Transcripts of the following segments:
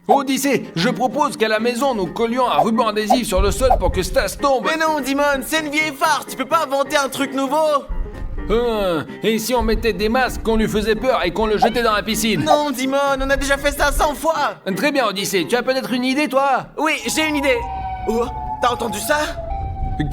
Odyssée, je propose qu'à la maison, nous collions un ruban adhésif sur le sol pour que Stas tombe. Mais non, Dimon, c'est une vieille farce, tu peux pas inventer un truc nouveau. Et si on mettait des masques, qu'on lui faisait peur et qu'on le jetait dans la piscine? Non, Dimon, on a déjà fait ça 100 fois. Très bien, Odyssée, tu as peut-être une idée, toi? Oui, j'ai une idée. Oh, t'as entendu ça?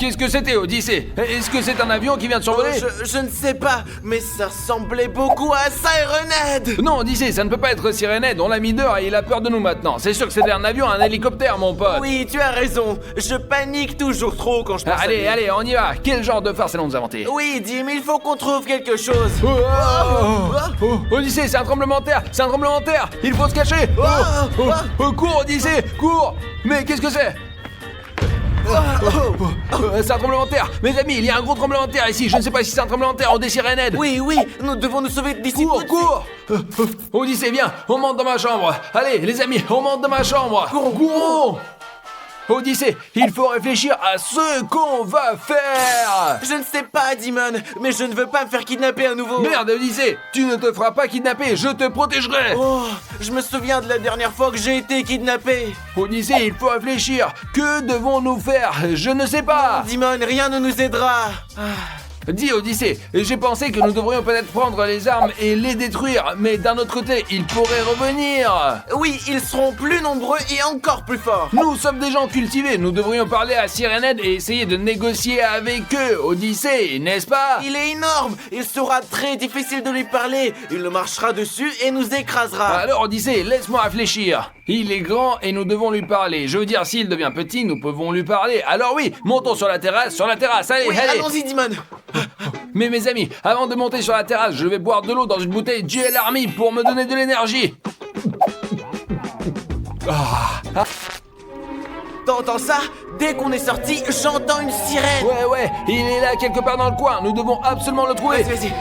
Qu'est-ce que c'était, Odyssée? Est-ce que c'est un avion qui vient de survoler? Je ne sais pas, mais ça ressemblait beaucoup à Sirenhead. Non, Odyssée, ça ne peut pas être Sirenhead, on l'a mis dehors et il a peur de nous maintenant. C'est sûr que c'était un avion, un hélicoptère, mon pote. Oui, tu as raison, je panique toujours trop quand je pense à lui. Allez, on y va. Quel genre de farce allons-nous inventer? Oui, Dim, il faut qu'on trouve quelque chose. Odyssée, c'est un tremblement de terre, il faut se cacher. Cours, Odyssée, cours. Mais qu'est-ce que c'est? C'est un tremblement de terre. Mes amis, il y a un gros tremblement de terre ici. Je ne sais pas si c'est un tremblement de terre ou des Sirenhead. Oui, nous devons nous sauver d'ici. Cours. Odyssée, viens, on monte dans ma chambre. Allez, les amis, on monte dans ma chambre. Courons. Odyssée, il faut réfléchir à ce qu'on va faire. Je ne sais pas, Dimon, mais je ne veux pas me faire kidnapper à nouveau. Merde, Odyssée, tu ne te feras pas kidnapper, je te protégerai. Oh, je me souviens de la dernière fois que j'ai été kidnappé. Odyssée, il faut réfléchir. Que devons-nous faire? Je ne sais pas. Dimon, rien ne nous aidera. Dis, Odyssée, j'ai pensé que nous devrions peut-être prendre les armes et les détruire, mais d'un autre côté, ils pourraient revenir. Oui, ils seront plus nombreux et encore plus forts. Nous sommes des gens cultivés, nous devrions parler à Sirenhead et essayer de négocier avec eux, Odyssée, n'est-ce pas? Il est énorme, il sera très difficile de lui parler, il nous marchera dessus et nous écrasera. Alors, Odyssée, laisse-moi réfléchir. Il est grand et nous devons lui parler. Je veux dire, s'il devient petit, nous pouvons lui parler. Alors oui, montons sur la terrasse, allez, oui, allez. Allons-y, Dimon. Mais mes amis, avant de monter sur la terrasse, je vais boire de l'eau dans une bouteille GL Army pour me donner de l'énergie. T'entends ça? Dès qu'on est sorti, j'entends une sirène. Ouais, il est là quelque part dans le coin, nous devons absolument le trouver. Vas-y.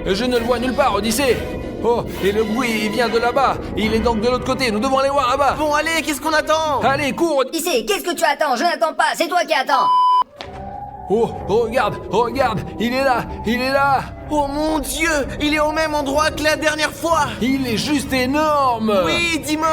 Je ne le vois nulle part, Odyssée. Oh, et le bruit, il vient de là-bas. Il est donc de l'autre côté, nous devons aller voir là-bas. Bon, allez, qu'est-ce qu'on attend? Allez, cours. Odyssée, qu'est-ce que tu attends? Je n'attends pas, c'est toi qui attends. Oh, regarde, il est là. Oh mon Dieu, il est au même endroit que la dernière fois. Il est juste énorme. Oui, Dimon.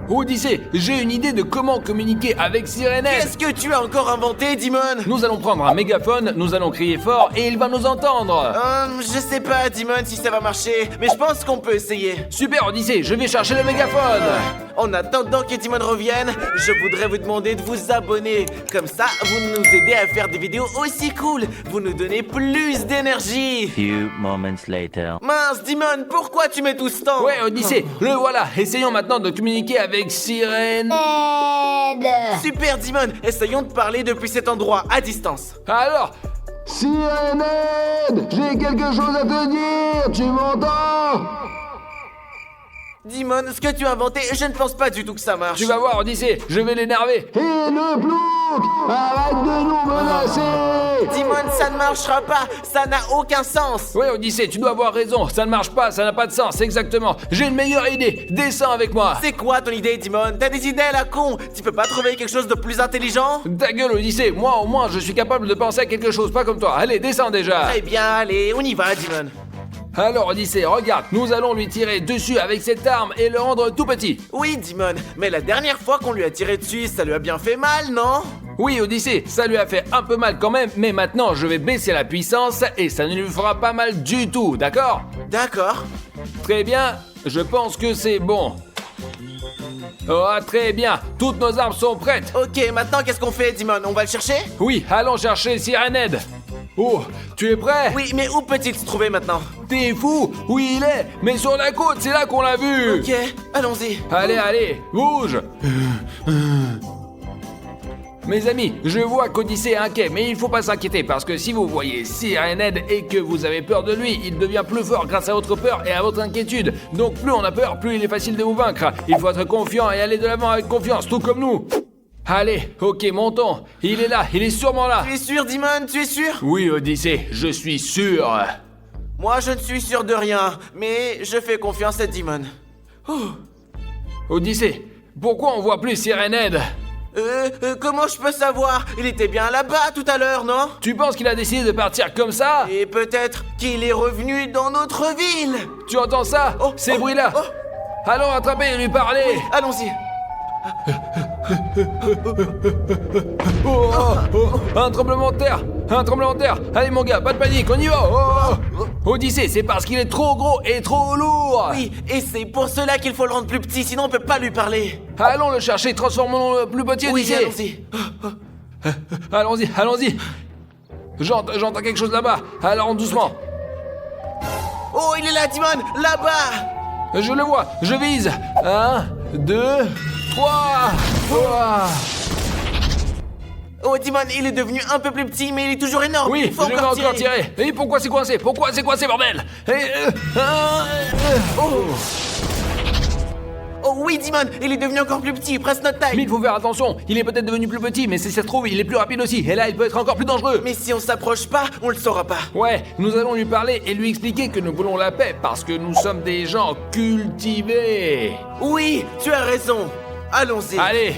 Odyssée, j'ai une idée de comment communiquer avec Sirenhead. Qu'est-ce que tu as encore inventé, Dimon? Nous allons prendre un mégaphone, nous allons crier fort et il va nous entendre. Je sais pas, Dimon, si ça va marcher, mais je pense qu'on peut essayer. Super, Odyssée, je vais chercher le mégaphone. En attendant que Dimon revienne, je voudrais vous demander de vous abonner. Comme ça, vous nous aidez à faire des vidéos aussi cool. Vous nous donnez plus d'énergie. Few moments later. Mince, Dimon, pourquoi tu mets tout ce temps? Ouais, Odyssée, le voilà. Essayons maintenant de communiquer avec Sirène. Aide. Super, Dimon, essayons de parler depuis cet endroit, à distance. Alors, Sirenhead, j'ai quelque chose à te dire, tu m'entends? Dimon, ce que tu as inventé, je ne pense pas du tout que ça marche. Tu vas voir, Odyssée, je vais l'énerver. Et le plouc, arrête de nous menacer. Dimon, ça ne marchera pas, ça n'a aucun sens. Ouais, Odyssée, tu dois avoir raison, ça ne marche pas, ça n'a pas de sens, exactement. J'ai une meilleure idée, descends avec moi. C'est quoi ton idée, Dimon? T'as des idées à la con? Tu peux pas trouver quelque chose de plus intelligent? Ta gueule, Odyssée, moi au moins je suis capable de penser à quelque chose, pas comme toi. Allez, descends déjà. Très bien, allez, on y va, Dimon. Alors, Odyssée, regarde, nous allons lui tirer dessus avec cette arme et le rendre tout petit. Oui, Dimon, mais la dernière fois qu'on lui a tiré dessus, ça lui a bien fait mal, non? Oui, Odyssée, ça lui a fait un peu mal quand même, mais maintenant je vais baisser la puissance et ça ne lui fera pas mal du tout, d'accord? D'accord. Très bien, je pense que c'est bon. Oh, très bien, toutes nos armes sont prêtes. Ok, maintenant qu'est-ce qu'on fait, Dimon? On va le chercher? Oui, allons chercher Sirenhead. Oh, tu es prêt? Oui, mais où peut-il se trouver maintenant? T'es fou? Oui, il est, mais sur la côte, c'est là qu'on l'a vu. Ok, allons-y. Allez, bouge. Mes amis, je vois qu'Odyssée est inquiet, mais il faut pas s'inquiéter parce que si vous voyez Sirenhead et que vous avez peur de lui, il devient plus fort grâce à votre peur et à votre inquiétude. Donc plus on a peur, plus il est facile de vous vaincre. Il faut être confiant et aller de l'avant avec confiance, tout comme nous. Allez, ok, montons. Il est là, il est sûrement là. Tu es sûr, Dimon? Tu es sûr? Oui, Odyssée, je suis sûr. Moi, je ne suis sûr de rien, mais je fais confiance à Dimon. Odyssée, pourquoi on voit plus Sirenhead? Comment je peux savoir? Il était bien là-bas tout à l'heure, non? Tu penses qu'il a décidé de partir comme ça? Et peut-être qu'il est revenu dans notre ville. Tu entends ça? Oh, Ces oh, bruits-là? oh. Allons attraper et lui parler. Allons-y. Un tremblement de terre! Un tremblement de terre! Allez mon gars, pas de panique, on y va! Odyssée, c'est parce qu'il est trop gros et trop lourd! Oui, et c'est pour cela qu'il faut le rendre plus petit, sinon on peut pas lui parler. Allons le chercher, transformons-le plus petit, Oui, Odyssée! allons-y. Allons-y, allons-y! J'entends quelque chose là-bas, alors doucement! Oh, il est là, Timon, là-bas. Je le vois, je vise! 1, 2, 3! Oh, Timon, il est devenu un peu plus petit, mais il est toujours énorme. Oui, il faut je vais encore tirer! Et pourquoi c'est coincé? Pourquoi c'est coincé, bordel? Oh oui, Timon, il est devenu encore plus petit, presque notre taille. Mais il faut faire attention, il est peut-être devenu plus petit, mais si ça se trouve, il est plus rapide aussi, et là, il peut être encore plus dangereux. Mais si on s'approche pas, on le saura pas. Ouais, nous allons lui parler et lui expliquer que nous voulons la paix, parce que nous sommes des gens cultivés. Oui, tu as raison. Allons-y. Allez.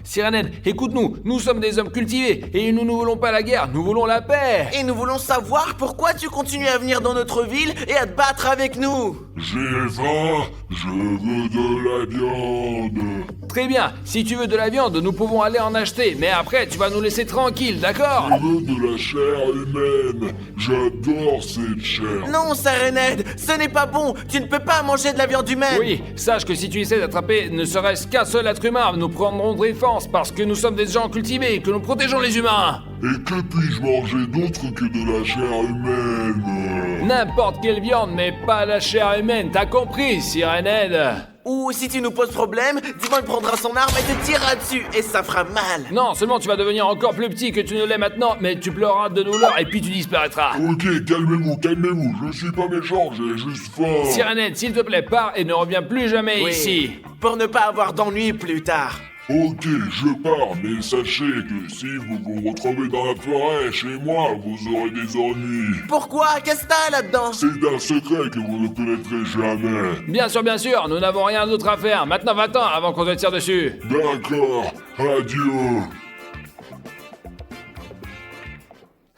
Sirenhead, écoute-nous, nous sommes des hommes cultivés, et nous ne voulons pas la guerre, nous voulons la paix. Et nous voulons savoir pourquoi tu continues à venir dans notre ville et à te battre avec nous. J'ai faim, je veux de la viande. Très bien, si tu veux de la viande, nous pouvons aller en acheter, mais après, tu vas nous laisser tranquilles, d'accord? Je veux de la chair humaine. J'adore cette chair. Non, Sirenhead, ce n'est pas bon. Tu ne peux pas manger de la viande humaine. Oui, sache que si tu essaies d'attraper ne serait-ce qu'un seul être humain, nous prendrons défense parce que nous sommes des gens cultivés, que nous protégeons les humains. Et que puis-je manger d'autre que de la chair humaine? N'importe quelle viande, mais pas la chair humaine, t'as compris, Sirenhead? Ou si tu nous poses problème, Timon prendra son arme et te tirera dessus, et ça fera mal. Non, seulement tu vas devenir encore plus petit que tu ne l'es maintenant, mais tu pleureras de douleur et puis tu disparaîtras. Ok, calmez-vous, calmez-vous. Je suis pas méchant, j'ai juste faim. Sirenhead, s'il te plaît, pars et ne reviens plus jamais Oui, ici. pour ne pas avoir d'ennui plus tard. Ok, je pars, mais sachez que si vous vous retrouvez dans la forêt, chez moi, vous aurez des ennuis. Pourquoi? Qu'est-ce que t'as là-dedans? C'est un secret que vous ne connaîtrez jamais. Bien sûr, nous n'avons rien d'autre à faire. Maintenant, va-t'en avant qu'on te tire dessus. D'accord, adieu.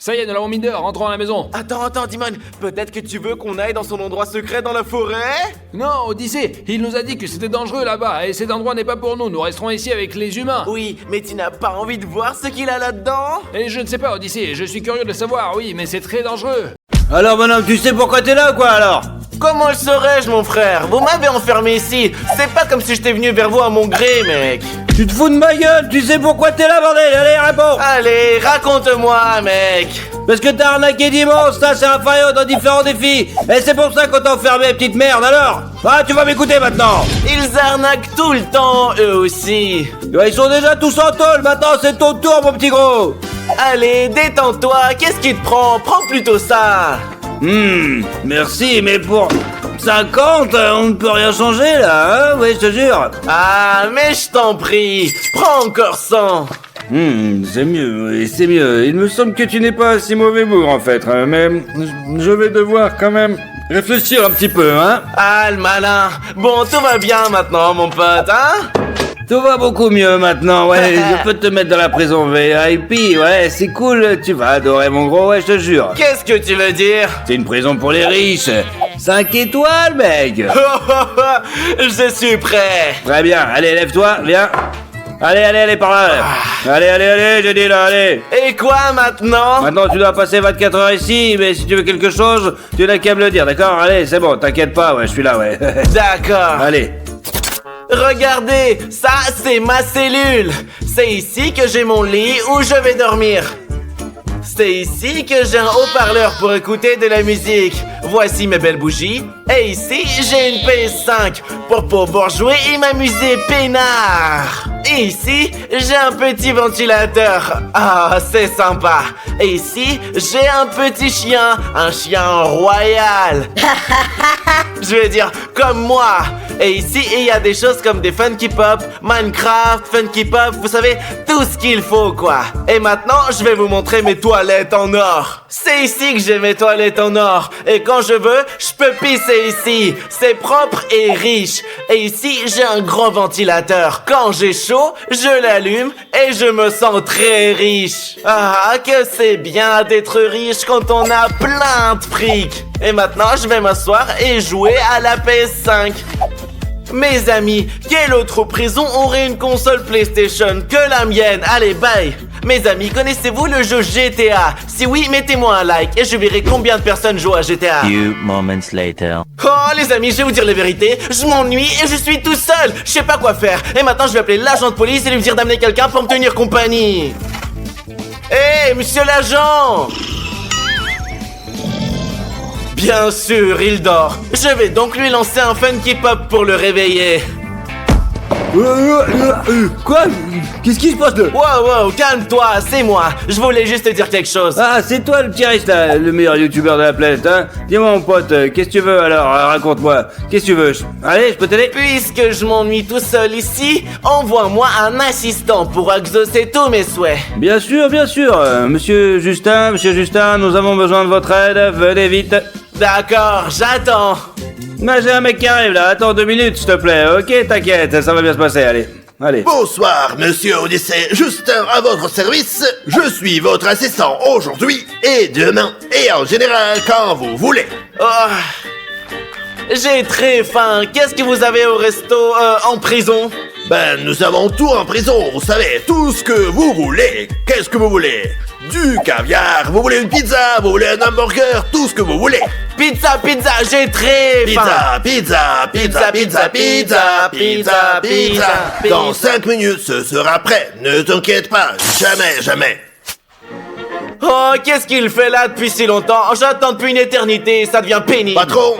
Ça y est, nous l'avons mis dehors, rentrons à la maison. Attends, Timon, peut-être que tu veux qu'on aille dans son endroit secret dans la forêt? Non, Odyssée, il nous a dit que c'était dangereux là-bas, et cet endroit n'est pas pour nous, nous resterons ici avec les humains. Oui, mais tu n'as pas envie de voir ce qu'il a là-dedans? Et je ne sais pas, Odyssée, je suis curieux de savoir, oui, mais c'est très dangereux. Alors bonhomme, tu sais pourquoi t'es là quoi alors? Comment le saurais-je, mon frère? Vous m'avez enfermé ici. C'est pas comme si j'étais venu vers vous à mon gré, mec. Tu te fous de ma gueule, tu sais pourquoi t'es là bordel? Allez réponds! Allez, raconte-moi, mec. Parce que t'as arnaqué Dimanche, ça c'est un faillot dans différents défis. Et c'est pour ça qu'on t'a enfermé, petite merde alors. Ah, tu vas m'écouter maintenant. Ils arnaquent tout le temps, eux aussi. Ils sont déjà tous en tôle, maintenant c'est ton tour mon petit gros. Allez, détends-toi, qu'est-ce qui te prend? Prends plutôt ça. Merci, mais pour 50, on ne peut rien changer là, hein? Oui, je te jure. Ah, mais je t'en prie, prends encore 100. C'est mieux, oui, c'est mieux. Il me semble que tu n'es pas si mauvais bourg en fait, hein, mais je vais devoir quand même réfléchir un petit peu, hein. Ah, le malin. Bon, tout va bien maintenant, mon pote, hein? Tout va beaucoup mieux maintenant, ouais, je peux te mettre dans la prison VIP, ouais, c'est cool, tu vas adorer mon gros, ouais, je te jure. Qu'est-ce que tu veux dire? C'est une prison pour les riches. 5 étoiles, mec. Je suis prêt. Très bien, allez, lève-toi, viens. Allez, par là. Allez, je dis là, allez. Et quoi maintenant? Maintenant, tu dois passer 24 heures ici, mais si tu veux quelque chose, tu n'as qu'à me le dire, d'accord? Allez, c'est bon, t'inquiète pas, ouais, je suis là, ouais. D'accord. Allez. Regardez, ça c'est ma cellule. C'est ici que j'ai mon lit où je vais dormir. C'est ici que j'ai un haut-parleur pour écouter de la musique. Voici mes belles bougies. Et ici, j'ai une PS5 pour pouvoir jouer et m'amuser peinard. Et ici, j'ai un petit ventilateur. Ah, c'est sympa. Et ici, j'ai un petit chien. Un chien royal. Je veux dire, comme moi. Et ici, il y a des choses comme des Funky Pop, Minecraft, Funky Pop, vous savez, tout ce qu'il faut, quoi. Et maintenant, je vais vous montrer mes toilettes en or. C'est ici que j'ai mes toilettes en or. Et quand je veux, je peux pisser ici. C'est propre et riche. Et ici, j'ai un grand ventilateur. Quand j'ai chaud, je l'allume et je me sens très riche. Ah, que c'est bien d'être riche quand on a plein de fric. Et maintenant, je vais m'asseoir et jouer à la PS5. Mes amis, quelle autre prison aurait une console PlayStation que la mienne? Allez, bye! Mes amis, connaissez-vous le jeu GTA? Si oui, mettez-moi un like et je verrai combien de personnes jouent à GTA. Few moments later. Oh, les amis, je vais vous dire la vérité, je m'ennuie et je suis tout seul. Je sais pas quoi faire. Et maintenant, je vais appeler l'agent de police et lui dire d'amener quelqu'un pour me tenir compagnie. Hé, monsieur l'agent! Bien sûr, il dort. Je vais donc lui lancer un Funky Pop pour le réveiller. Quoi? Qu'est-ce qui se passe là? Wow, calme-toi, c'est moi. Je voulais juste te dire quelque chose. Ah, c'est toi le petit riche là, le meilleur youtubeur de la planète, hein? Dis-moi mon pote, qu'est-ce que tu veux alors? Raconte-moi. Qu'est-ce que tu veux? Allez, je peux t'aider? Puisque je m'ennuie tout seul ici, envoie-moi un assistant pour exaucer tous mes souhaits. Bien sûr, bien sûr. Monsieur Justin, nous avons besoin de votre aide. Venez vite. D'accord, j'attends. Là, j'ai un mec qui arrive là. Attends 2 minutes, s'il te plaît. Ok, t'inquiète, ça va bien se passer. Allez. Bonsoir, monsieur Odyssey, Justin à votre service. Je suis votre assistant aujourd'hui et demain et en général quand vous voulez. Oh, j'ai très faim. Qu'est-ce que vous avez au resto en prison? Ben, nous avons tout en prison, vous savez, tout ce que vous voulez. Qu'est-ce que vous voulez? Du caviar, vous voulez une pizza, vous voulez un hamburger, tout ce que vous voulez. Pizza, j'ai très faim. Pizza. Dans 5 minutes, ce sera prêt. Ne t'inquiète pas, jamais. Oh, qu'est-ce qu'il fait là depuis si longtemps? J'attends depuis une éternité, ça devient pénible. Patron,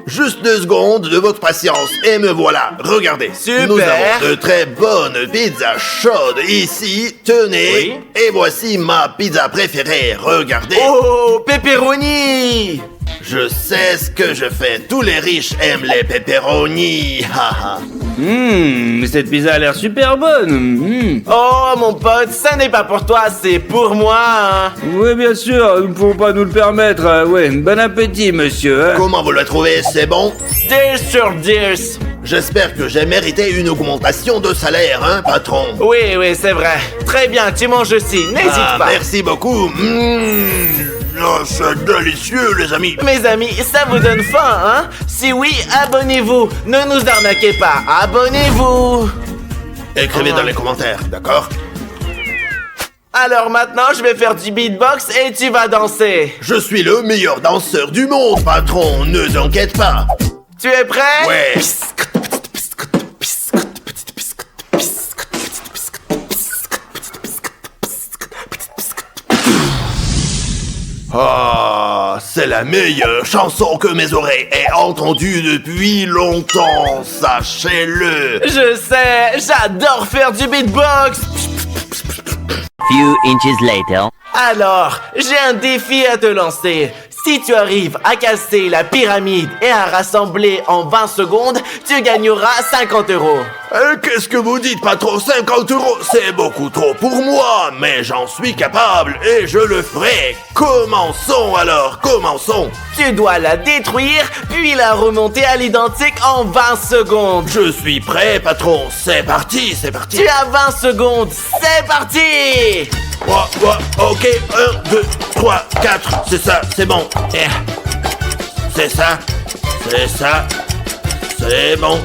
juste 2 secondes de votre patience et me voilà. Regardez. Super. Nous avons de très bonnes pizzas chaudes ici. Tenez. Oui. Et voici ma pizza préférée. Regardez. Oh, pepperoni. Je sais ce que je fais. Tous les riches aiment les pepperoni. Haha. Cette pizza a l'air super bonne. Oh, mon pote, ça n'est pas pour toi, c'est pour moi. Hein. Oui, bien sûr, nous ne pouvons pas nous le permettre. Ouais, bon appétit, monsieur. Hein. Comment vous le trouvez? C'est bon? Dears sur Dears. J'espère que j'ai mérité une augmentation de salaire, hein, patron? Oui, c'est vrai. Très bien, tu manges aussi, n'hésite pas. Merci beaucoup. Oh, c'est délicieux, les amis. Mes amis, ça vous donne faim, hein? Si oui, abonnez-vous. Ne nous arnaquez pas, abonnez-vous. Écrivez dans les commentaires, d'accord? Alors maintenant, je vais faire du beatbox et tu vas danser. Je suis le meilleur danseur du monde, patron, ne t'inquiète pas. Tu es prêt? Ouais. Ah, c'est la meilleure chanson que mes oreilles aient entendue depuis longtemps, sachez-le. Je sais, j'adore faire du beatbox. Few inches later. Alors, j'ai un défi à te lancer. Si tu arrives à casser la pyramide et à rassembler en 20 secondes, tu gagneras 50 €. Qu'est-ce que vous dites, patron? 50 €, c'est beaucoup trop pour moi, mais j'en suis capable et je le ferai. Commençons alors, commençons. Tu dois la détruire, puis la remonter à l'identique en 20 secondes. Je suis prêt, patron, c'est parti. Tu as 20 secondes, c'est parti! Ok, 1, 2, 3, 4, c'est ça, c'est bon. C'est ça, c'est bon,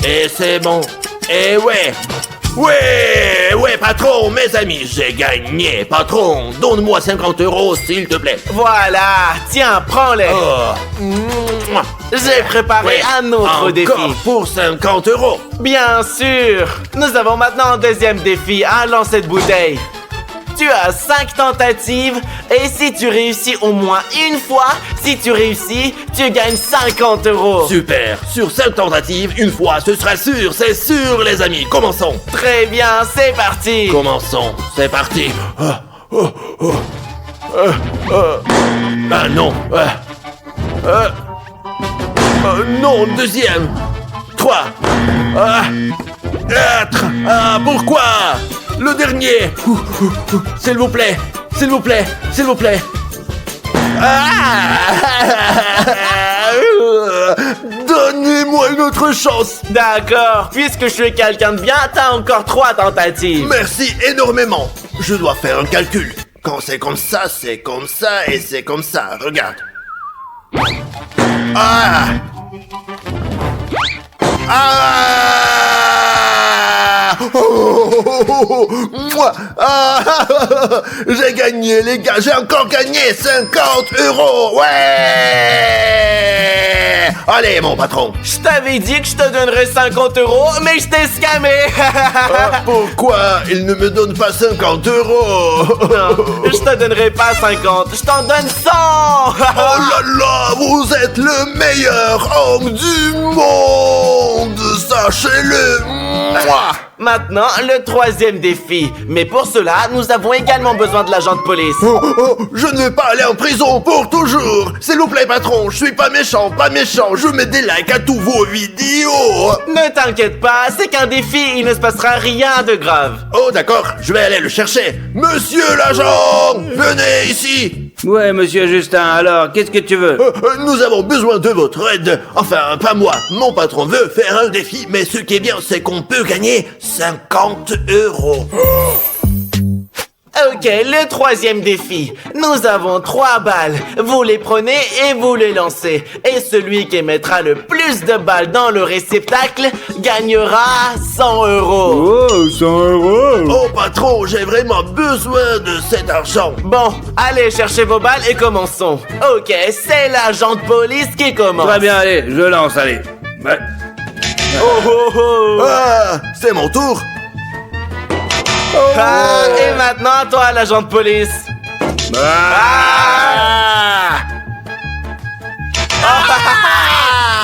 et c'est bon, et ouais, patron, mes amis, j'ai gagné, patron, donne-moi 50 € s'il te plaît. Voilà, tiens, prends-les. Oh. J'ai préparé un autre défi. Encore pour 50 €. Bien sûr, nous avons maintenant un deuxième défi, un lancer de bouteille. Tu as 5 tentatives et si tu réussis au moins une fois, si tu réussis, tu gagnes 50 €. Super, sur 5 tentatives, une fois, ce sera sûr, c'est sûr les amis, commençons. Très bien, c'est parti. Commençons, c'est parti. Ah non. Non, deuxième. 3, 4, pourquoi? Le dernier. S'il vous plaît, s'il vous plaît, s'il vous plaît. Donnez-moi une autre chance. D'accord, puisque je suis quelqu'un de bien, t'as encore 3 tentatives. Merci énormément. Je dois faire un calcul. Quand c'est comme ça, c'est comme ça et c'est comme ça. Regarde. Moi. J'ai gagné, les gars. J'ai encore gagné 50 €. Ouais. Allez, mon patron. Je t'avais dit que je te donnerais 50 €, mais je t'ai scamé. Pourquoi il ne me donne pas 50 €? Non, je te donnerai pas 50, je t'en donne 100. Oh là là, vous êtes le meilleur homme du monde. Sachez-le. Mouah. Maintenant, le 3e défi. Mais pour cela, nous avons également besoin de l'agent de police. Je ne vais pas aller en prison pour toujours. S'il vous plaît, patron, je suis pas méchant, pas méchant. Je mets des likes à tous vos vidéos. Ne t'inquiète pas, c'est qu'un défi, il ne se passera rien de grave. Oh, d'accord, je vais aller le chercher. Monsieur l'agent, venez ici. Ouais, monsieur Justin, alors, qu'est-ce que tu veux? Nous avons besoin de votre aide. Enfin, pas moi. Mon patron veut faire un défi, mais ce qui est bien, c'est qu'on peut gagner 50 €. Ok, le 3e défi. Nous avons 3 balles. Vous les prenez et vous les lancez. Et celui qui mettra le plus de balles dans le réceptacle gagnera 100 €. Oh, 100 €. Oh, patron, j'ai vraiment besoin de cet argent. Bon, allez chercher vos balles et commençons. Ok, c'est l'agent de police qui commence. Très bien, allez, je lance, allez. Ouais. Oh oh oh. C'est mon tour. Et maintenant, à toi, l'agent de police.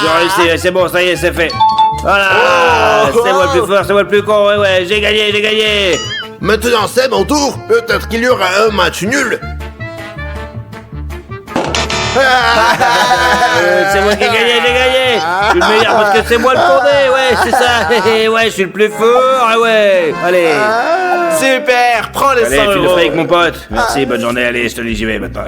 J'ai réussi, c'est bon, ça y est, c'est fait. Voilà, c'est moi le plus fort, c'est moi le plus con, ouais, j'ai gagné, j'ai gagné. Maintenant, c'est mon tour. Peut-être qu'il y aura un match nul. C'est moi qui ai gagné, j'ai gagné. Je suis le meilleur parce que c'est moi le fondé, ouais, c'est ça. Ouais, je suis le plus fort, ouais. Allez. Super, prends les 100 Allez, file le €. fric, mon pote. Merci, bonne journée, allez, je te dis, j'y vais maintenant.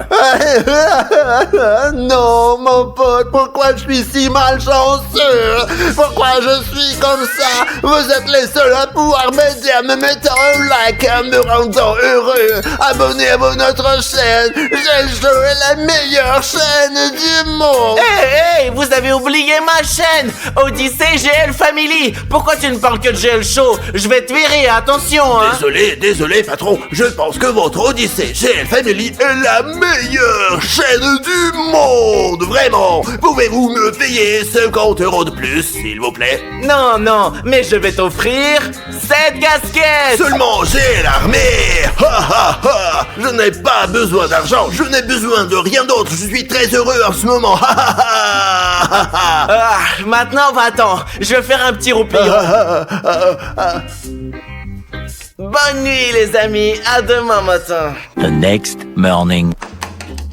Non, mon pote, pourquoi je suis si malchanceux? Pourquoi je suis comme ça? Vous êtes les seuls à pouvoir m'aider en me mettant un like, en me rendant heureux. Abonnez-vous à notre chaîne. J'ai joué la meilleure chaîne du monde. Hey, vous avez oublié ma chaîne, Odyssey GL Family. Pourquoi tu ne parles que de GL Show? Je vais te virer, attention, hein. Désolé, patron. Je pense que votre Odyssée GL Family est la meilleure chaîne du monde. Vraiment. Pouvez-vous me payer 50 € de plus, s'il vous plaît? Non, mais je vais t'offrir cette casquette. Seulement j'ai l'armée. Je n'ai pas besoin d'argent. Je n'ai besoin de rien d'autre. Je suis très heureux en ce moment. Maintenant, va-t'en. Je vais faire un petit roupillon. Bonne nuit, les amis. À demain matin. The next morning.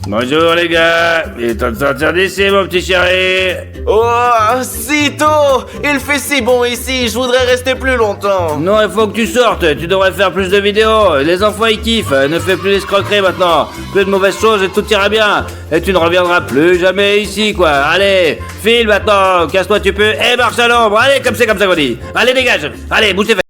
Bonjour les gars, il est temps de sortir d'ici mon petit chéri. Oh, si tôt. Il fait si bon ici, je voudrais rester plus longtemps. Non, il faut que tu sortes, tu devrais faire plus de vidéos. Les enfants ils kiffent, ne fais plus l'escroquerie maintenant. Plus de mauvaises choses et tout ira bien. Et tu ne reviendras plus jamais ici quoi. Allez, file maintenant, casse-toi tu peux et marche à l'ombre. Allez, comme c'est comme ça qu'on dit. Allez dégage, allez bouge tes fesses.